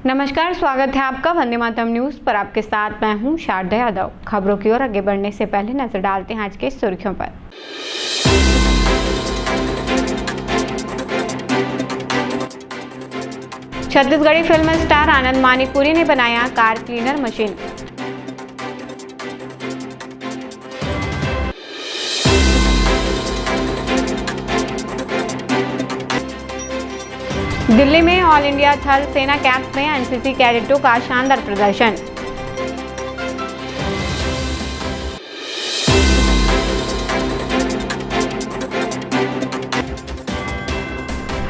नमस्कार, स्वागत है आपका वंदे मातरम न्यूज पर। आपके साथ मैं हूं शारदा यादव। खबरों की ओर आगे बढ़ने से पहले नजर डालते हैं आज के सुर्खियों पर। छत्तीसगढ़ी फिल्म स्टार आनंद मानिकपुरी ने बनाया कार क्लीनर मशीन। दिल्ली में ऑल इंडिया थल सेना कैंप में एनसीसी कैडेटों का शानदार प्रदर्शन।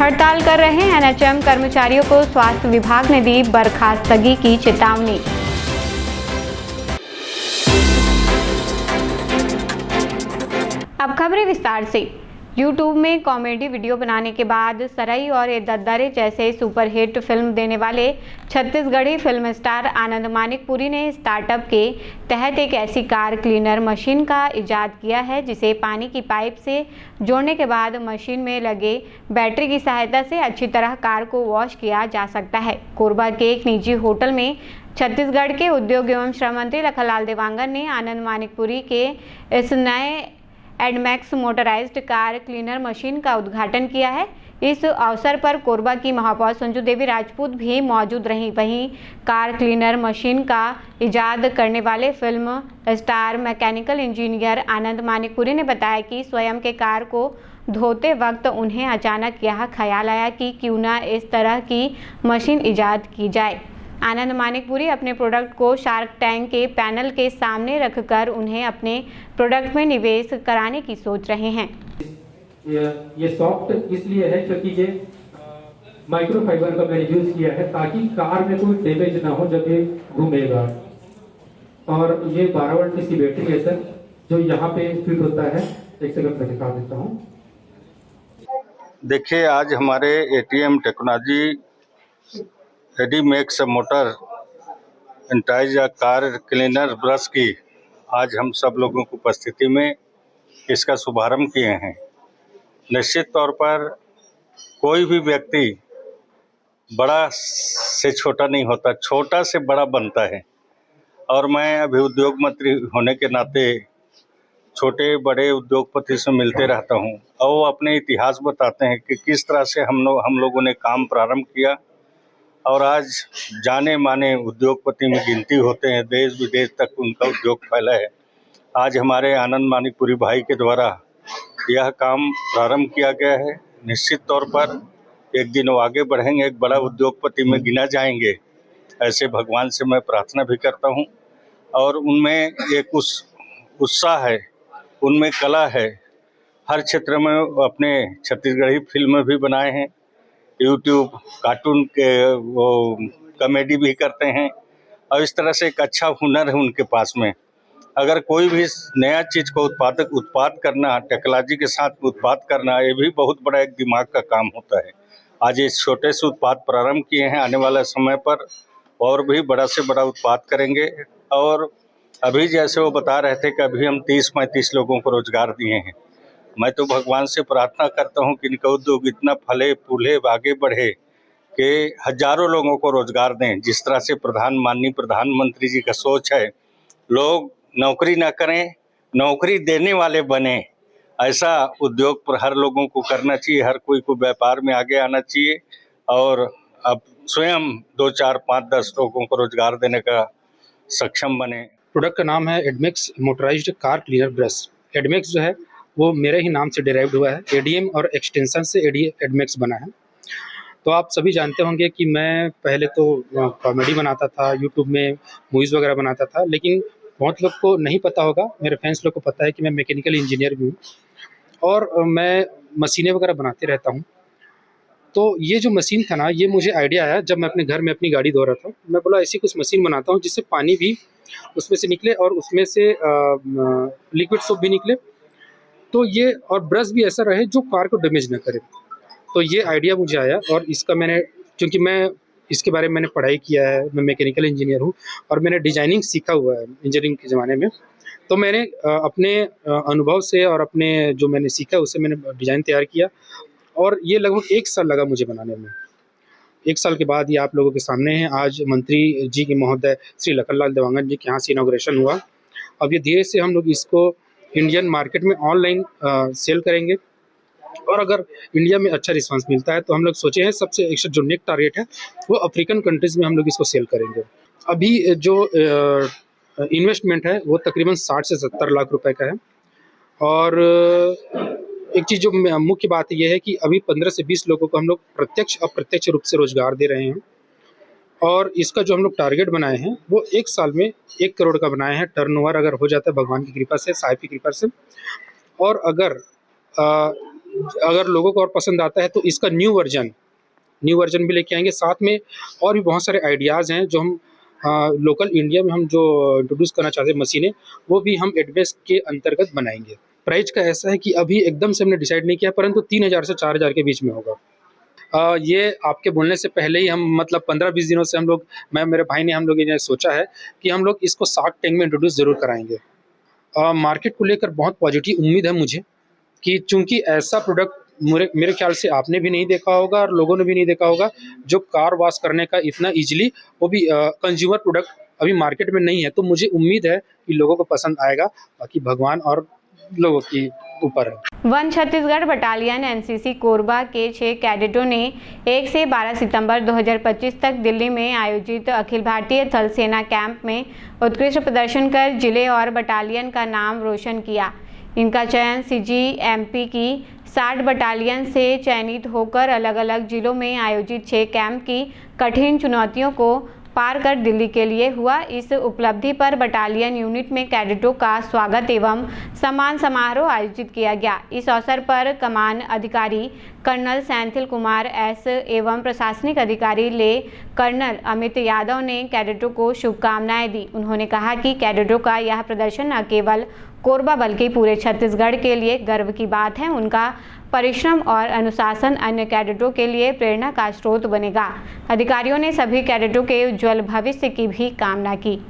हड़ताल कर रहे एनएचएम कर्मचारियों को स्वास्थ्य विभाग ने दी बर्खास्तगी की चेतावनी। अब खबरें विस्तार से। यूट्यूब में कॉमेडी वीडियो बनाने के बाद सरई और ये दद्दरे जैसे सुपरहिट फिल्म देने वाले छत्तीसगढ़ी फिल्म स्टार आनंद मानिकपुरी ने स्टार्टअप के तहत एक ऐसी कार क्लीनर मशीन का इजाद किया है जिसे पानी की पाइप से जोड़ने के बाद मशीन में लगे बैटरी की सहायता से अच्छी तरह कार को वॉश किया जा सकता है। कोरबा के एक निजी होटल में छत्तीसगढ़ के उद्योग एवं श्रम मंत्री लखनलाल देवांगन ने आनंद मानिकपुरी के इस नए एडमैक्स मोटराइज्ड कार क्लीनर मशीन का उद्घाटन किया है। इस अवसर पर कोरबा की महापौर संजू देवी राजपूत भी मौजूद रहीं। वहीं कार क्लीनर मशीन का इजाद करने वाले फिल्म स्टार मैकेनिकल इंजीनियर आनंद मानिकपुरी ने बताया कि स्वयं के कार को धोते वक्त उन्हें अचानक यह ख्याल आया कि क्यों न इस तरह की मशीन इजाद की जाए। आनंद मानिकपुरी अपने प्रोडक्ट को शार्क टैंक के पैनल के सामने रखकर उन्हें अपने प्रोडक्ट में निवेश कराने की सोच रहे हैं। ये सॉफ्ट इसलिए है क्योंकि ये माइक्रोफाइबर का मैंने यूज किया है ताकि कार में कोई डैमेज ना हो जब ये घूमेगा। और ये 12 वोल्ट की बैटरी है सर, जो यहाँ पे फिट होता है। एक सेकंड में दिखा देता हूँ। देखिए, आज हमारे एटीएम टेक्नोलॉजी एडीमैक्स मोटर एंटाइज या कार क्लीनर ब्रश की आज हम सब लोगों की उपस्थिति में इसका शुभारंभ किए हैं। निश्चित तौर पर कोई भी व्यक्ति बड़ा से छोटा नहीं होता, छोटा से बड़ा बनता है। और मैं अभी उद्योग मंत्री होने के नाते छोटे बड़े उद्योगपति से मिलते रहता हूं और वो अपने इतिहास बताते हैं कि किस तरह से हम लोगों ने काम प्रारंभ किया और आज जाने माने उद्योगपति में गिनती होते हैं। देश विदेश तक उनका उद्योग फैला है। आज हमारे आनंद मानिकपुरी भाई के द्वारा यह काम प्रारंभ किया गया है। निश्चित तौर पर एक दिन वो आगे बढ़ेंगे, एक बड़ा उद्योगपति में गिना जाएंगे, ऐसे भगवान से मैं प्रार्थना भी करता हूं। और उनमें एक उत्साह है, उनमें कला है। हर क्षेत्र में अपने छत्तीसगढ़ी फिल्में भी बनाए हैं, यूट्यूब कार्टून के वो कॉमेडी भी करते हैं और इस तरह से एक अच्छा हुनर है उनके पास में। अगर कोई भी नया चीज़ को उत्पाद करना, टेक्नोलॉजी के साथ उत्पाद करना, ये भी बहुत बड़ा एक दिमाग का काम होता है। आज इस छोटे से उत्पाद प्रारंभ किए हैं, आने वाले समय पर और भी बड़ा से बड़ा उत्पाद करेंगे। और अभी जैसे वो बता रहे थे कि अभी हम 30-35 लोगों को रोजगार दिए हैं। मैं तो भगवान से प्रार्थना करता हूं कि इनका उद्योग इतना फले फूले आगे बढ़े कि हजारों लोगों को रोजगार दें। जिस तरह से माननीय प्रधानमंत्री जी का सोच है, लोग नौकरी ना करें, नौकरी देने वाले बने, ऐसा उद्योग पर हर लोगों को करना चाहिए। हर कोई को व्यापार में आगे आना चाहिए और अब स्वयं 2, 4, 5, 10 लोगों को रोजगार देने का सक्षम बने। प्रोडक्ट का नाम है एडमैक्स मोटराइज्ड कार क्लीनर ब्रश। एडमैक्स जो है वो मेरे ही नाम से डिराइव्ड हुआ है। एडीएम और एक्सटेंशन से एडमैक्स बना है। तो आप सभी जानते होंगे कि मैं पहले तो कॉमेडी बनाता था, यूट्यूब में मूवीज़ वगैरह बनाता था, लेकिन बहुत लोग को नहीं पता होगा, मेरे फैंस लोग को पता है कि मैं मैकेनिकल इंजीनियर भी हूँ और मैं मशीनें वगैरह बनाते रहता हूँ। तो ये जो मशीन था ना, ये मुझे आइडिया आया जब मैं अपने घर में अपनी गाड़ी धो रहा था। मैं बोला ऐसी कुछ मशीन बनाता हूँ जिससे पानी भी उसमें से निकले और उसमें से लिक्विड सोप भी निकले, तो ये और ब्रश भी ऐसा रहे जो कार को डैमेज ना करे। तो ये आइडिया मुझे आया और इसका मैंने, क्योंकि मैं इसके बारे में मैंने पढ़ाई किया है, मैं मैकेनिकल इंजीनियर हूँ और मैंने डिजाइनिंग सीखा हुआ है इंजीनियरिंग के ज़माने में। तो मैंने अपने अनुभव से और अपने जो मैंने सीखा उससे मैंने डिज़ाइन तैयार किया और ये लगभग 1 साल लगा मुझे बनाने में। 1 साल के बाद ये आप लोगों के सामने है। आज मंत्री जी के महोदय श्री लखनलाल देवांगन जी के यहाँ से इनॉग्रेशन हुआ। अब ये धीरे से हम लोग इसको इंडियन मार्केट में ऑनलाइन सेल करेंगे और अगर इंडिया में अच्छा रिस्पांस मिलता है तो हम लोग सोचे हैं सबसे एक जो नेक्स्ट टारगेट है वो अफ्रीकन कंट्रीज़ में हम लोग इसको सेल करेंगे। अभी जो इन्वेस्टमेंट है वो तकरीबन 60 से 70 लाख रुपए का है। और एक चीज़ जो मुख्य बात ये है कि अभी 15 से 20 लोगों को हम लोग प्रत्यक्ष अप्रत्यक्ष रूप से रोजगार दे रहे हैं और इसका जो हम लोग टारगेट बनाए हैं वो 1 साल में 1 करोड़ का बनाए हैं टर्नओवर अगर हो जाता है भगवान की कृपा से, साहिब की कृपा से। और अगर लोगों को और पसंद आता है तो इसका न्यू वर्जन भी लेके आएंगे। साथ में और भी बहुत सारे आइडियाज़ हैं जो हम लोकल इंडिया में हम जो इंट्रोड्यूस करना चाहते हैं मशीनें, वो भी हम एडमेक्स के अंतर्गत बनाएंगे। प्राइस का ऐसा है कि अभी एकदम से हमने डिसाइड नहीं किया, परंतु 3000 से 4000 के बीच में होगा। ये आपके बोलने से पहले ही हम मतलब 15-20 दिनों से हम लोग, मैं मेरे भाई ने हम लोग ये सोचा है कि हम लोग इसको शार्क टैंक में इंट्रोड्यूस ज़रूर कराएंगे। मार्केट को लेकर बहुत पॉजिटिव उम्मीद है मुझे कि चूँकि ऐसा प्रोडक्ट मेरे ख्याल से आपने भी नहीं देखा होगा और लोगों ने भी नहीं देखा होगा जो कार वॉश करने का इतना ईजिली, वो भी कंज्यूमर प्रोडक्ट अभी मार्केट में नहीं है। तो मुझे उम्मीद है कि लोगों को पसंद आएगा, बाकी भगवान और लोगों की ऊपर है। One Chhattisgarh battalion NCC Korba के 6 कैडेटों ने 1 से 12 सितंबर 2025 तक दिल्ली में आयोजित अखिल भारतीय थल सेना कैंप में उत्कृष्ट प्रदर्शन कर जिले और बटालियन का नाम रोशन किया। इनका चयन CGMP की 60 बटालियन से चयनित होकर अलग अलग जिलों में आयोजित 6 कैंप की कठिन चुनौतियों को पार कर दिल्ली के लिए हुआ। इस उपलब्धि पर बटालियन यूनिट में कैडेटों का स्वागत एवं सम्मान समारोह आयोजित किया गया। इस अवसर पर कमान अधिकारी कर्नल सेंथिल कुमार S एवं प्रशासनिक अधिकारी ले कर्नल अमित यादव ने कैडेटों को शुभकामनाएं दी। उन्होंने कहा कि कैडेटों का यह प्रदर्शन न केवल कोरबा बल्कि पूरे छत्तीसगढ़ के लिए गर्व की बात है। उनका परिश्रम और अनुशासन अन्य कैडेटों के लिए प्रेरणा का स्रोत बनेगा। अधिकारियों ने सभी कैडेटों के उज्जवल भविष्य की भी कामना की।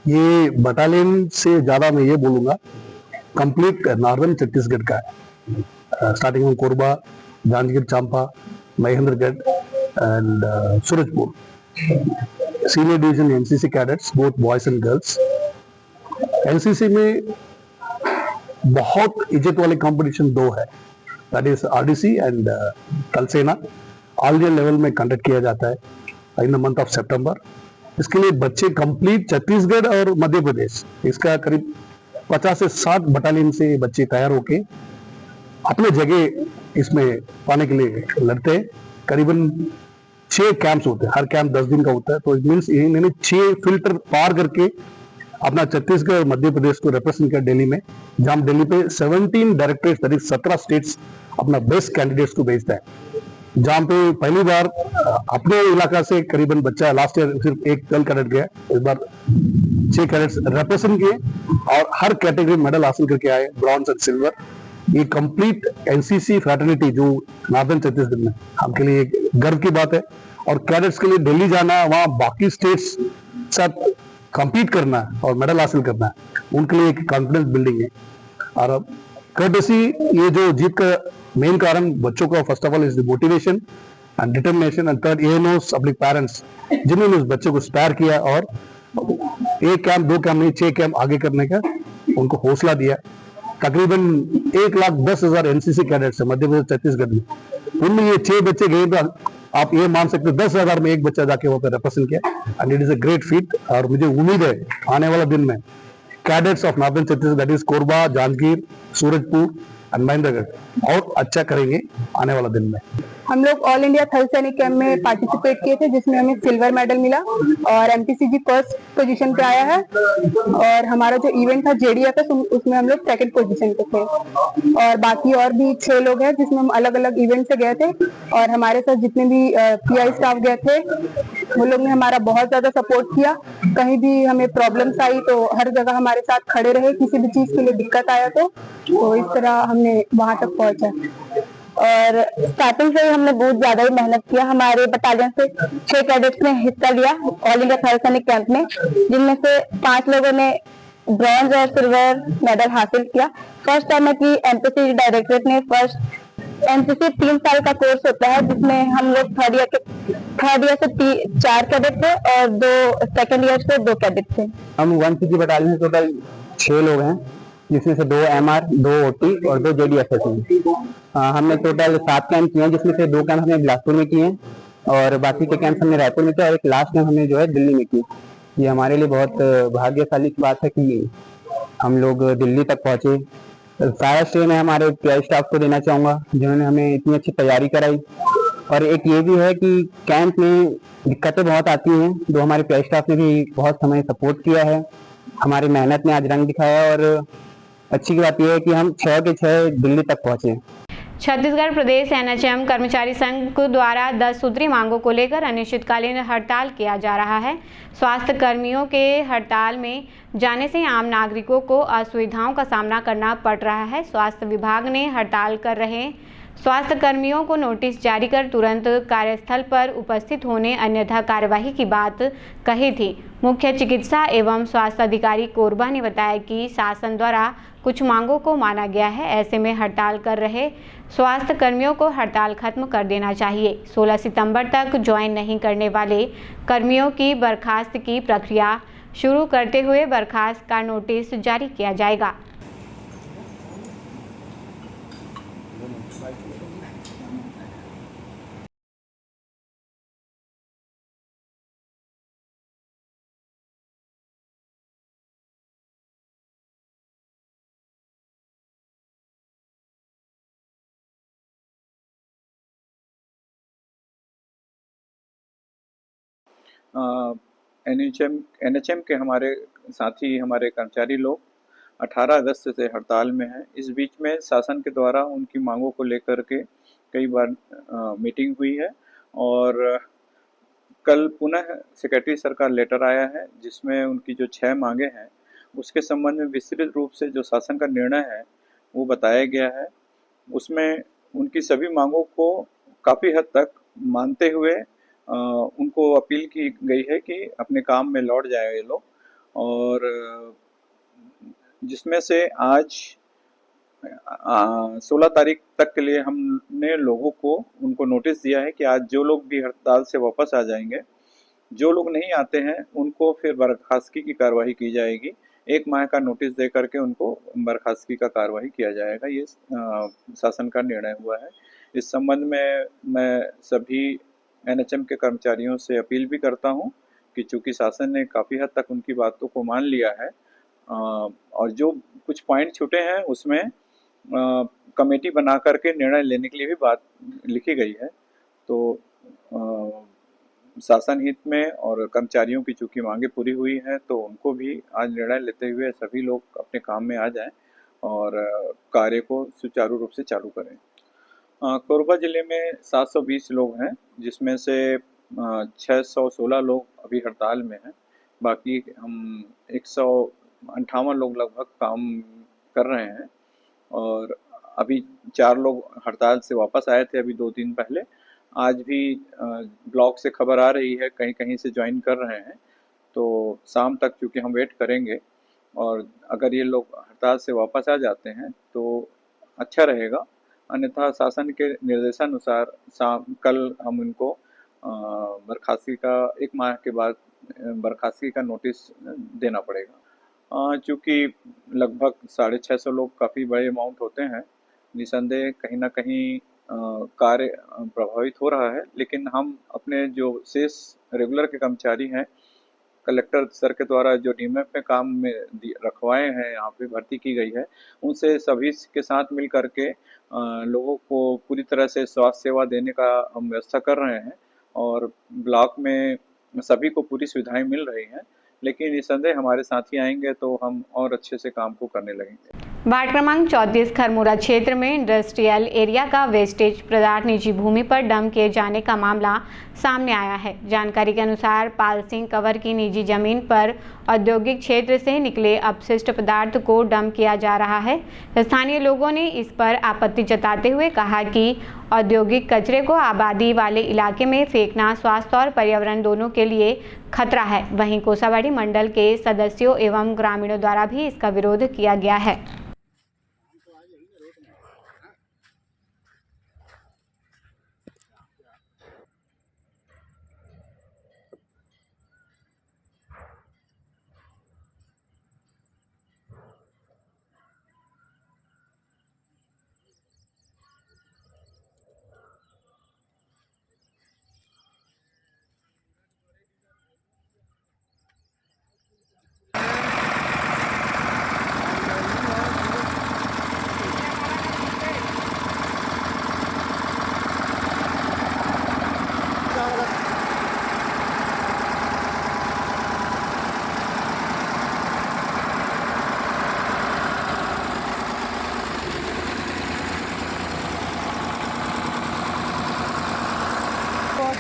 ये बटालियन से ज्यादा मैं ये बोलूंगा कंप्लीट नॉर्दर्न छत्तीसगढ़ का है, स्टार्टिंग में Korba, Janjgir Champa, Mahendragarh and Surajpur. Senior division NCC cadets both boys and girls. NCC में बहुत इज्जत वाले कंपटीशन 2 है, दैट इज आरडीसी एंड थल सेना। ऑल इंडिया लेवल में कंडक्ट किया जाता है इन द मंथ ऑफ सितंबर। इसके लिए बच्चे कंप्लीट छत्तीसगढ़ और मध्य प्रदेश, इसका करीब 50 से 60 बटालियन से बच्चे तैयार होके अपने जगह इसमें पाने के लिए लड़ते हैं। करीबन 6 कैंप्स होते हैं, हर कैंप 10 दिन का होता है। तो इट मीन्स इन्होंने 6 फिल्टर पार करके अपना छत्तीसगढ़ और मध्य प्रदेश को रिप्रेजेंट किया दिल्ली में, जहां दिल्ली पे 17 डायरेक्टरेट्स दैट इज 17 स्टेट्स अपना बेस्ट कैंडिडेट्स को भेजता है। जहां पे पहली बार अपने इलाका से करीबन बच्चा, लास्ट ईयर सिर्फ 1 गर्ल कैडेट गया, इस बार 6 कैडेट्स रिप्रेजेंट किए और हर कैटेगरी मेडल हासिल करके आए, ब्रॉन्ज एंड सिल्वर। ये कंप्लीट एनसीसी फ्रैटर्निटी जो नॉर्दर्न छत्तीसगढ़ में हमके लिए एक गर्व की बात है। और कैडेट्स के लिए दिल्ली जाना, वहाँ बाकी स्टेट्स साथ compete करना और मेडल हासिल करना, उनके लिए एक कॉन्फिडेंस बिल्डिंग है। और कर्टेसी, ये जो जीत का मेन कारण बच्चों का first of all is the motivation and determination, and third एएनओस पब्लिक पेरेंट्स जिन्होंने उस बच्चे को इंस्पायर किया और 1 कैंप 2 कैंप नहीं 6 कैंप आगे करने का उनको हौसला दिया। तकरीबन 1,10,000 एनसीसी कैडेट्स है मध्य प्रदेश छत्तीसगढ़ में, उनमें ये 6 बच्चे गए तो आप ये मान सकते 10,000 में 1 बच्चा जाके वहां पर रिप्रेजेंट किया, and it is a great feet. और मुझे उम्मीद है आने वाला दिन में cadets of northern Chhattisgarh that is Korba, Janjgir, Surajpur and Mahendragarh और अच्छा करेंगे आने वाला दिन में। हम लोग ऑल इंडिया थल सैनिक कैंप में पार्टिसिपेट किए थे, जिसमें हमें सिल्वर मेडल मिला और एमपीसीजी फर्स्ट पोजीशन पे आया है। और हमारा जो इवेंट था जेडीएफएस, उसमें हम लोग 2nd पोजीशन पे थे। और बाकी और भी 6 लोग हैं जिसमें हम अलग अलग इवेंट से गए थे। और हमारे साथ जितने भी पीआई स्टाफ गए थे वो लोग ने हमारा बहुत ज्यादा सपोर्ट किया। कहीं भी हमें प्रॉब्लम्स आई तो हर जगह हमारे साथ खड़े रहे, किसी भी चीज के लिए दिक्कत आया तो इस तरह हमने वहां तक पहुंचा। और स्टार्टिंग से ही हमने बहुत ज्यादा ही मेहनत किया। हमारे बटालियन से 6 कैडेट्स ने हिस्सा लिया ऑल इंडिया थल सैनिक कैंप में, जिनमें से 5 लोगों ने ब्रॉन्ज और सिल्वर मेडल हासिल किया। फर्स्ट टाइम है कि एमपीसी डायरेक्टरेट ने एनसीसी 3 साल का कोर्स होता है, जिसमें हम लोग थर्ड ईयर से 4 कैडेट थे और 2 सेकेंड ईयर से 2 कैडेट थे। हम 160 बटालियन में टोटल 6 लोग हैं, जिसमें से 2 एमआर, 2 ओटी और 2 जेडीएसएस हैं। हमने टोटल 7 कैंप किए हैं, जिसमें से 2 कैंप हमने बिलासपुर में किए हैं और बाकी के कैंप हमने रायपुर में किए और एक लास्ट कैंप हमने जो है दिल्ली में की। ये हमारे लिए बहुत भाग्यशाली की बात है कि हम लोग दिल्ली तक पहुंचे। सारा श्रेय मैं हमारे पीआई स्टाफ को देना चाहूँगा, जिन्होंने हमें इतनी अच्छी तैयारी कराई। और एक ये भी है कि कैंप में दिक्कतें बहुत आती हैं, जो हमारे पीआई स्टाफ ने भी बहुत समय सपोर्ट किया है। हमारी मेहनत ने आज रंग दिखाया और अच्छी बात यह है कि हम 6 के 6 दिल्ली तक पहुंचे। छत्तीसगढ़ प्रदेश एनएचएम कर्मचारी संघ द्वारा 10 सूत्री मांगों को लेकर अनिश्चितकालीन हड़ताल किया जा रहा है। स्वास्थ्य कर्मियों के हड़ताल में जाने से आम नागरिकों को असुविधाओं का सामना करना पड़ रहा है। स्वास्थ्य विभाग ने हड़ताल कर रहे स्वास्थ्य कर्मियों को नोटिस जारी कर तुरंत कार्यस्थल पर उपस्थित होने अन्यथा कार्यवाही की बात कही थी। मुख्य चिकित्सा एवं स्वास्थ्य अधिकारी कोरबा ने बताया कि शासन द्वारा कुछ मांगों को माना गया है। ऐसे में हड़ताल कर रहे स्वास्थ्य कर्मियों को हड़ताल खत्म कर देना चाहिए। 16 सितंबर तक ज्वाइन नहीं करने वाले कर्मियों की बर्खास्त की प्रक्रिया शुरू करते हुए बर्खास्त का नोटिस जारी किया जाएगा। एनएचएम के हमारे साथी हमारे कर्मचारी लोग 18 अगस्त से हड़ताल में हैं। इस बीच में शासन के द्वारा उनकी मांगों को लेकर के कई बार मीटिंग हुई है और कल पुनः सेक्रेटरी सर का लेटर आया है, जिसमें उनकी जो 6 मांगे हैं उसके संबंध में विस्तृत रूप से जो शासन का निर्णय है वो बताया गया है। उसमें उनकी सभी मांगों को काफ़ी हद तक मानते हुए उनको अपील की गई है कि अपने काम में लौट जाए ये लोग। और जिसमें से आज 16 तारीख तक के लिए हमने लोगों को उनको नोटिस दिया है कि आज जो लोग भी हड़ताल से वापस आ जाएंगे, जो लोग नहीं आते हैं उनको फिर बर्खास्तगी की कार्रवाई की जाएगी। 1 माह का नोटिस दे करके उनको बर्खास्तगी का कार्रवाई किया जाएगा। ये शासन का निर्णय हुआ है। इस संबंध में मैं सभी एनएचएम के कर्मचारियों से अपील भी करता हूं कि चूंकि शासन ने काफ़ी हद तक उनकी बातों को मान लिया है और जो कुछ पॉइंट छूटे हैं उसमें कमेटी बना करके निर्णय लेने के लिए भी बात लिखी गई है। तो शासन हित में और कर्मचारियों की चूंकि मांगे पूरी हुई हैं तो उनको भी आज निर्णय लेते हुए सभी लोग अपने काम में आ जाएं और कार्य को सुचारू रूप से चालू करें। कोरबा जिले में 720 लोग हैं, जिसमें से 616 लोग अभी हड़ताल में हैं। बाकी हम 158 लोग लगभग काम कर रहे हैं और अभी 4 लोग हड़ताल से वापस आए थे अभी 2 दिन पहले। आज भी ब्लॉक से खबर आ रही है कहीं कहीं से ज्वाइन कर रहे हैं, तो शाम तक चूँकि हम वेट करेंगे और अगर ये लोग हड़ताल से वापस आ जाते हैं तो अच्छा रहेगा। अन्यथा शासन के निर्देशानुसार कल हम इनको बर्खास्तगी का 1 माह के बाद बर्खास्तगी का नोटिस देना पड़ेगा। चूँकि लगभग 650 लोग काफ़ी बड़े अमाउंट होते हैं, निसंदेह कहीं ना कहीं कार्य प्रभावित हो रहा है, लेकिन हम अपने जो शेष रेगुलर के कर्मचारी हैं, कलेक्टर सर के द्वारा जो डीएमएफ में काम में रखवाए हैं, यहाँ पे भर्ती की गई है, उनसे सभी के साथ मिल करके लोगों को पूरी तरह से स्वास्थ्य सेवा देने का हम व्यवस्था कर रहे हैं और ब्लॉक में सभी को पूरी सुविधाएं मिल रही हैं। लेकिन निसंदेह हमारे साथी आएंगे तो हम और अच्छे से काम को करने लगेंगे। वार्ड क्रमांक 34 खरमुरा क्षेत्र में इंडस्ट्रियल एरिया का वेस्टेज पदार्थ निजी भूमि पर डंप किए जाने का मामला सामने आया है। जानकारी के अनुसार पाल सिंह कंवर की निजी जमीन पर औद्योगिक क्षेत्र से निकले अपशिष्ट पदार्थ को डंप किया जा रहा है। स्थानीय लोगों ने इस पर आपत्ति जताते हुए कहा कि औद्योगिक कचरे को आबादी वाले इलाके में फेंकना स्वास्थ्य और पर्यावरण दोनों के लिए खतरा है। वहीं कोसाबाड़ी मंडल के सदस्यों एवं ग्रामीणों द्वारा भी इसका विरोध किया गया है।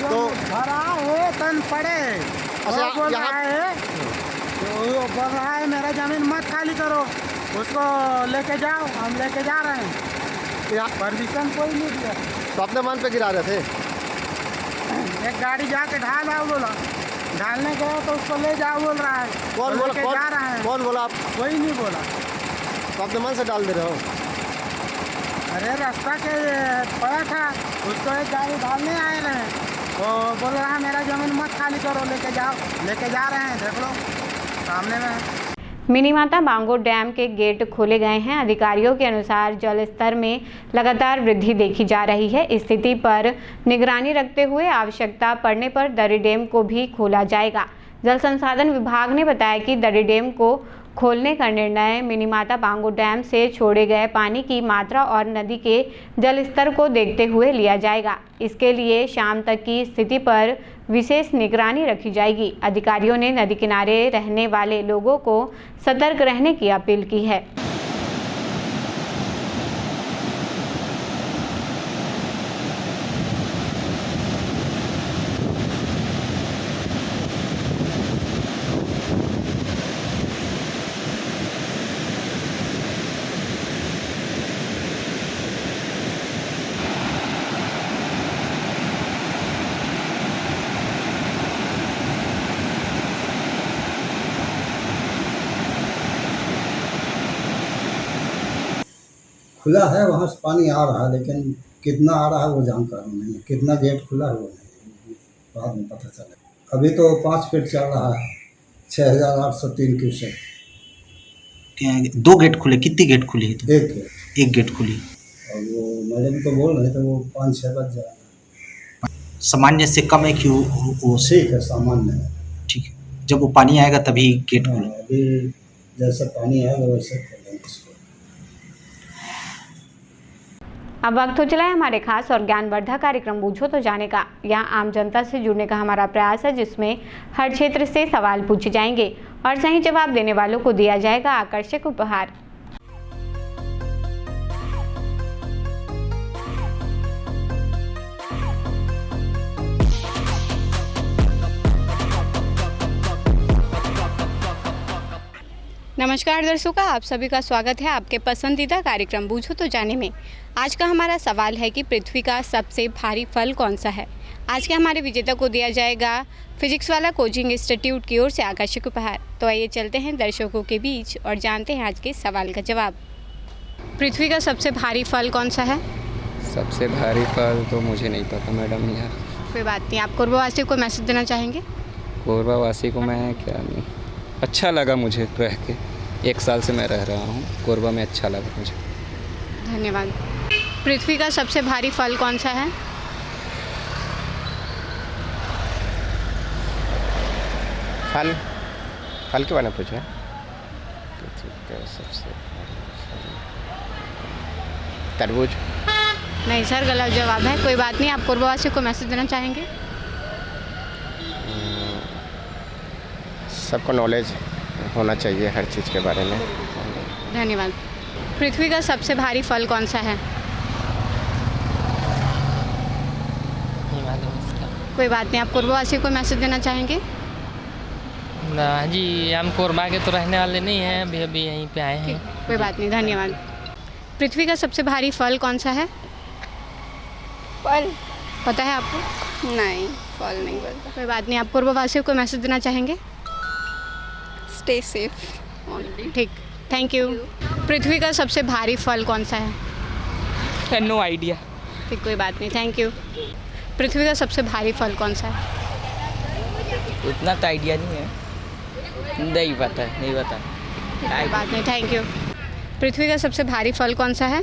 तो भरा है तन पड़े अच्छा, और बोल रहा है वो बोल रहा है मेरा जमीन मत खाली करो, उसको लेके जाओ। हम लेके जा रहे हैं, परमिशन कोई नहीं दिया। तो अपने मन पे गिरा रहे थे? एक गाड़ी जाके ढाल आओ बोला, ढालने गया तो उसको ले जाओ बोल रहा है। कौन बोला? लेके जा रहे हैं। कौन बोला? आप कोई नहीं बोला। तो अपने मन से डाल दे रहे हो? अरे रास्ता के पड़ा था, उसको एक गाड़ी ढालने आए रहे, वो बोल रहा है मेरा जमीन मत खाली करो, लेके जाओ। लेके जा रहे हैं, देख लो सामने में है। मिनी माता बांगो डैम के गेट खोले गए हैं। अधिकारियों के अनुसार जल स्तर में लगातार वृद्धि देखी जा रही है। स्थिति पर निगरानी रखते हुए आवश्यकता पड़ने पर दरी डैम को भी खोला जाएगा। जल संसाधन विभाग ने बताया कि दरी डैम को खोलने का निर्णय मिनी माता बांगो डैम से छोड़े गए पानी की मात्रा और नदी के जल स्तर को देखते हुए लिया जाएगा। इसके लिए शाम तक की स्थिति पर विशेष निगरानी रखी जाएगी। अधिकारियों ने नदी किनारे रहने वाले लोगों को सतर्क रहने की अपील की है। खुला है, वहाँ से पानी आ रहा है, लेकिन कितना आ रहा है वो जानकारी नहीं है। कितना गेट खुला है वो नहीं, बाद में पता चला। अभी तो 5 फीट चल रहा है, 6803 क्यूसेक। 2 गेट खुले? कितनी गेट खुली है? एक गेट खुली। और वो मैडम तो बोल रहे थे वो 5-6 बज जाएगा। सामान्य से कम है कि वो ठीक है, सामान्य है। ठीक है, जब वो पानी आएगा तभी गेट खोलें। अभी जैसे पानी आएगा वैसे खोलेंगे इसको। अब वक्त हो चला है हमारे खास और ज्ञानवर्धक कार्यक्रम बूझो तो जाने का। यहाँ आम जनता से जुड़ने का हमारा प्रयास है, जिसमें हर क्षेत्र से सवाल पूछे जाएंगे और सही जवाब देने वालों को दिया जाएगा आकर्षक उपहार। नमस्कार दर्शकों, आप सभी का स्वागत है आपके पसंदीदा कार्यक्रम बूझो तो जाने में। आज का हमारा सवाल है कि पृथ्वी का सबसे भारी फल कौन सा है। आज के हमारे विजेता को दिया जाएगा फिजिक्स वाला कोचिंग इंस्टीट्यूट की ओर से आकर्षक उपहार। तो आइए चलते हैं दर्शकों के बीच और जानते हैं आज के सवाल का जवाब। पृथ्वी का सबसे भारी फल कौन सा है? सबसे भारी फल तो मुझे नहीं पता मैडम यार। कोई बात नहीं, आप कोरबावासी को मैसेज देना चाहेंगे? कोरबावासी को मैं क्या नहीं, अच्छा लगा मुझे रह के। 1 साल से मैं रह रहा हूँ कोरबा में, अच्छा लगा मुझे। धन्यवाद। पृथ्वी का सबसे भारी फल कौन सा है? फल के बारे में पूछा है? पृथ्वी का सबसे तरबूज? नहीं सर, गलत जवाब है। कोई बात नहीं, आप कोरबावासी को मैसेज देना चाहेंगे? सबको नॉलेज होना चाहिए हर चीज़ के बारे में। धन्यवाद। पृथ्वी का सबसे भारी फल कौन सा है? कोई बात नहीं, आप कोरबा को मैसेज देना चाहेंगे? ना जी, हम कोरबा के तो रहने वाले नहीं हैं, अभी अभी यहीं पे आए हैं। कोई बात नहीं, धन्यवाद। पृथ्वी का सबसे भारी फल कौन सा है? फल पता है आपको? नहीं, फल नहीं पता। कोई बात नहीं, आप कोरबावासियों को मैसेज देना चाहेंगे? Stay safe only. ठीक, थैंक यू। पृथ्वी का सबसे भारी फल कौन सा है? No idea. ठीक, कोई बात नहीं, थैंक यू। पृथ्वी का सबसे भारी फल कौन सा है? उतना तो आइडिया नहीं है, नहीं पता। कोई बात नहीं, थैंक यू। पृथ्वी का सबसे भारी फल कौन सा है?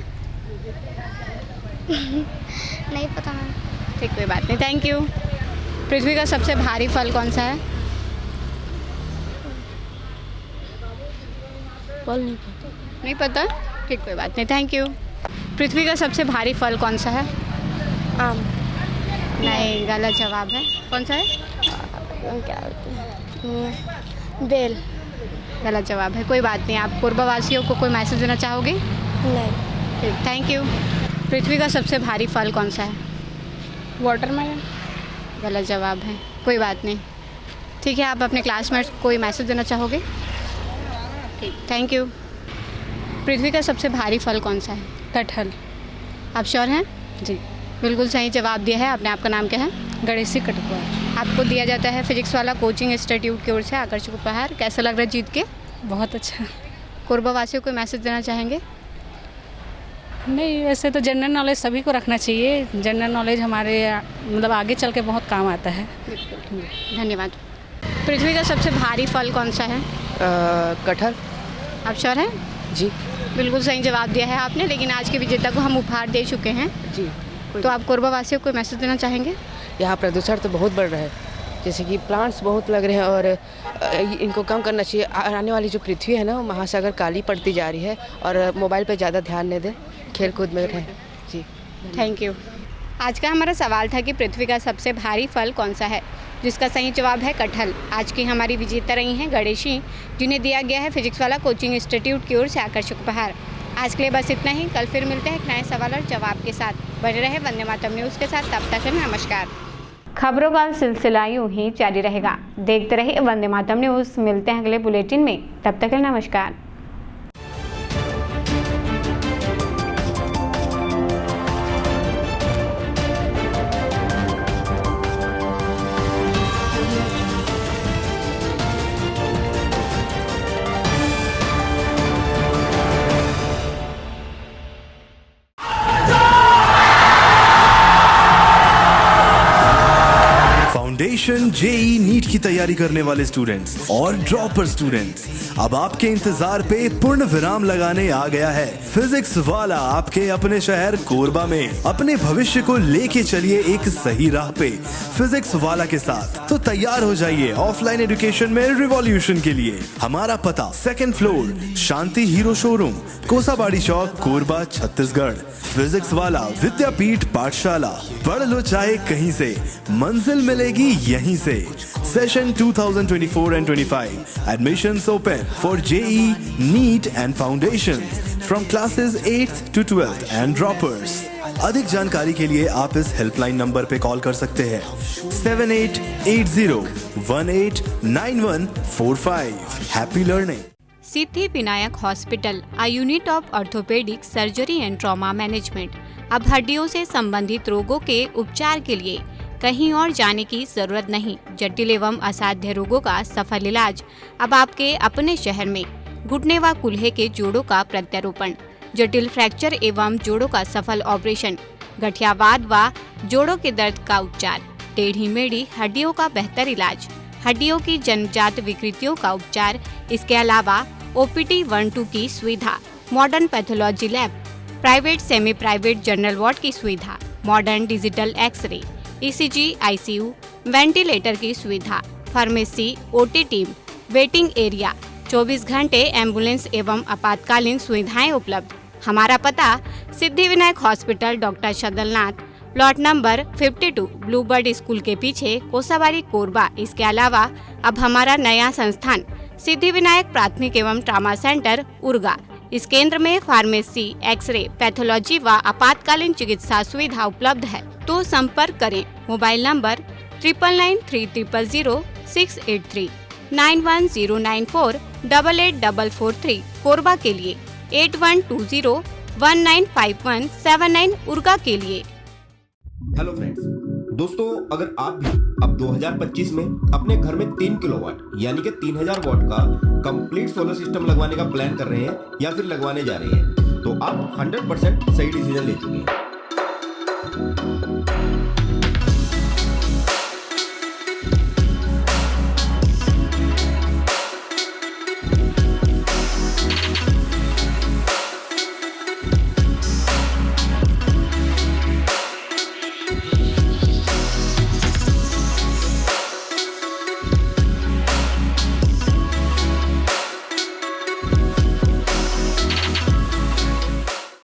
नहीं पता मैम। ठीक, कोई बात नहीं, थैंक यू। पृथ्वी का सबसे भारी फल कौन सा है? फल नहीं पता? ठीक, कोई बात नहीं, थैंक यू। पृथ्वी का सबसे भारी फल कौन सा है? आम। नहीं, गलत जवाब है। कौन सा है? क्या होते हैं? बेल। गलत जवाब है। कोई बात नहीं, आप कोरबावासियों को कोई मैसेज देना चाहोगे? नहीं। ठीक, थैंक यू। पृथ्वी का सबसे भारी फल कौन सा है? वाटरमेलन। गलत जवाब है। कोई बात नहीं, ठीक है, आप अपने क्लासमेट्स को कोई मैसेज देना चाहोगे? ठीक, थैंक यू। पृथ्वी का सबसे भारी फल कौन सा है? कटहल। आप श्योर हैं? जी, बिल्कुल सही जवाब दिया है आपने। आपका नाम क्या है? गणेशी कटुआ। आपको दिया जाता है फिजिक्स वाला कोचिंग इंस्टीट्यूट की ओर से आकर्षक उपहार। कैसा लग रहा है जीत के? बहुत अच्छा। कोरबावासियों को मैसेज देना चाहेंगे? नहीं, वैसे तो जनरल नॉलेज सभी को रखना चाहिए। जनरल नॉलेज हमारे मतलब आगे चल के बहुत काम आता है। धन्यवाद। पृथ्वी का सबसे भारी फल कौन सा है? कटहल। आप श्योर हैं? जी। बिल्कुल सही जवाब दिया है आपने, लेकिन आज के विजेता को हम उपहार दे चुके हैं। जी। तो आप कोरबावासियों को मैसेज देना चाहेंगे? यहाँ प्रदूषण तो बहुत बढ़ रहा है, जैसे कि प्लांट्स बहुत लग रहे हैं और इनको कम करना चाहिए। आने वाली जो पृथ्वी है ना, वो महासागर काली पड़ती जा रही है और मोबाइल पे ज़्यादा ध्यान नहीं दें, खेल कूद में रहें। जी, थैंक यू। आज का हमारा सवाल था कि पृथ्वी का सबसे भारी फल कौन सा है, जिसका सही जवाब है कटहल। आज की हमारी विजेता रही हैं गणेशी, जिन्हें दिया गया है फिजिक्स वाला कोचिंग इंस्टीट्यूट की ओर से आकर्षक उपहार। आज के लिए बस इतना ही। कल फिर मिलते हैं एक नए सवाल और जवाब के साथ। बने रहे वंदे मातरम न्यूज़ के साथ। तब तक नमस्कार। खबरों का सिलसिला यूं ही जारी रहेगा। देखते रहिए वंदे मातरम न्यूज़। मिलते हैं अगले बुलेटिन में, तब तक नमस्कार। फाउंडेशन जेई नीट की तैयारी करने वाले स्टूडेंट्स और ड्रॉपर स्टूडेंट्स, अब आपके इंतजार पे पूर्ण विराम लगाने आ गया है फिजिक्स वाला आपके अपने शहर कोरबा में। अपने भविष्य को लेके चलिए एक सही राह पे फिजिक्स वाला के साथ। तो तैयार हो जाइए ऑफलाइन एजुकेशन में रिवॉल्यूशन के लिए। हमारा पता 2nd फ्लोर शांति हीरो शोरूम, कोसाबाड़ी चौक, कोरबा, छत्तीसगढ़। फिजिक्स वाला विद्यापीठ पाठशाला, पढ़ लो चाहे कहीं से, मंजिल मिलेगी यहीं से। Session 2024 and 25 admissions open for JEE, NEET and Foundations from classes 8th to 12th and droppers। अधिक जानकारी के लिए आप इस हेल्पलाइन नंबर पे कॉल कर सकते हैं 7880189145। Happy learning. Siddhi Vinayak hospital, a unit of orthopaedic surgery and trauma management. अब हड्डियों से संबंधित रोगों के उपचार के लिए कहीं और जाने की जरूरत नहीं। जटिल एवं असाध्य रोगों का सफल इलाज अब आपके अपने शहर में। घुटने व कूल्हे के जोड़ों का प्रत्यारोपण, जटिल फ्रैक्चर एवं जोड़ों का सफल ऑपरेशन, गठियावाद व जोड़ों के दर्द का उपचार, टेढ़ी मेढ़ी हड्डियों का बेहतर इलाज, हड्डियों की जन्मजात विकृतियों का उपचार। इसके अलावा OPT 1-2 की सुविधा, modern pathology lab, private semi private general ward की सुविधा, modern digital X ray, ECG, ICU, ventilator की सुविधा, pharmacy, OT team, waiting area, 24 घंटे एम्बुलेंस एवं आपातकालीन सुविधाएं उपलब्ध। हमारा पता Siddhi Vinayak hospital, doctor Shadalnath, plot number 52, bluebird school के पीछे, कोसाबाड़ी, कोरबा। इसके अलावा अब हमारा नया संस्थान सिद्धि विनायक प्राथमिक एवं ट्रामा सेंटर, उर्गा, इस केंद्र में फार्मेसी, एक्सरे, पैथोलॉजी व आपातकालीन चिकित्सा सुविधा उपलब्ध है। तो संपर्क करें मोबाइल नंबर 9993000683, 9109488443 कोरबा के लिए, 8120195179 उर्गा के लिए। हेलो फ्रेंड्स, दोस्तों अगर आप भी अब 2025 में अपने घर में 3 किलोवाट यानी कि 3000 वाट का कंप्लीट सोलर सिस्टम लगवाने का प्लान कर रहे हैं या फिर लगवाने जा रहे हैं, तो आप 100% सही डिसीजन ले चुके हैं।